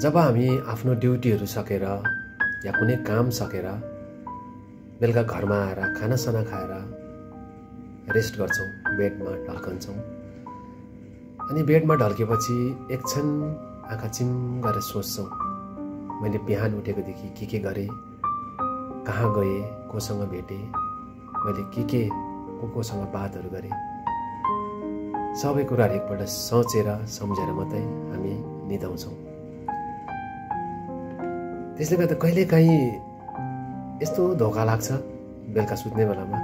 जब हामी आफ्नो ड्युटीहरू सकेर या कुनै काम सकेर बेलुका घरमा आएर खानासाना खाएर रेस्ट गर्छौँ, बेडमा ढल्कन्छौँ। अनि बेडमा ढल्केपछि एकछिन आँखा चिम गरेर सोच्छौँ, मैले बिहान उठेकोदेखि के गरेँ, कहाँ गएँ, कोसँग भेटेँ, मैले के कोसँग बातहरू गरेँ, सबै कुराहरू एकपल्ट सोचेर सम्झेर मात्रै हामी निदाउँछौँ। त्यसले गर्दा कहिलेकाहीँ यस्तो धोका लाग्छ बेलुका सुत्ने बेलामा,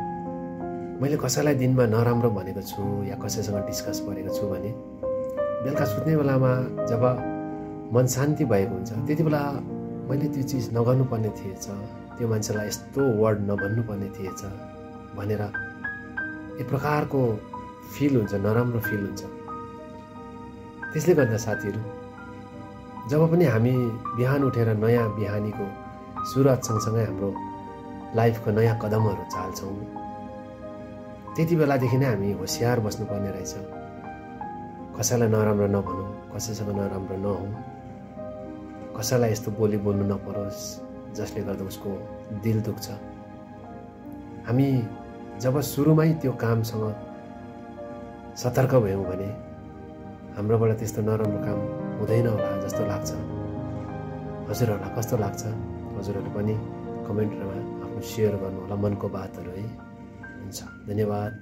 मैले कसैलाई दिनमा नराम्रो भनेको छु या कसैसँग डिस्कस गरेको छु भने बेलुका सुत्ने बेलामा जब मन शान्ति भएको हुन्छ त्यति बेला मैले त्यो चिज नगर्नुपर्ने थिएछ, त्यो मान्छेलाई यस्तो वर्ड नभन्नुपर्ने थिएछ भनेर एक प्रकारको फिल हुन्छ, नराम्रो फिल हुन्छ। त्यसले गर्दा साथीहरू, जब पनि हामी बिहान उठेर नयाँ बिहानीको सुरुवात सँगसँगै हाम्रो लाइफको नयाँ कदमहरू चाल्छौँ, त्यति बेलादेखि नै हामी होसियार बस्नुपर्ने रहेछ। कसैलाई नराम्रो नभनौँ, कसैसँग नराम्रो नहौँ, कसैलाई यस्तो बोली बोल्नु नपरोस् जसले गर्दा उसको दिल दुख्छ। हामी जब सुरुमै त्यो कामसँग सतर्क भयौँ भने हाम्रोबाट त्यस्तो नराम्रो काम हुँदैन होला जस्तो लाग्छ। हजुरहरूलाई कस्तो लाग्छ? हजुरहरू पनि कमेन्टमा आफ्नो सेयर गर्नु होला मनको बातहरू है। हुन्छ, धन्यवाद।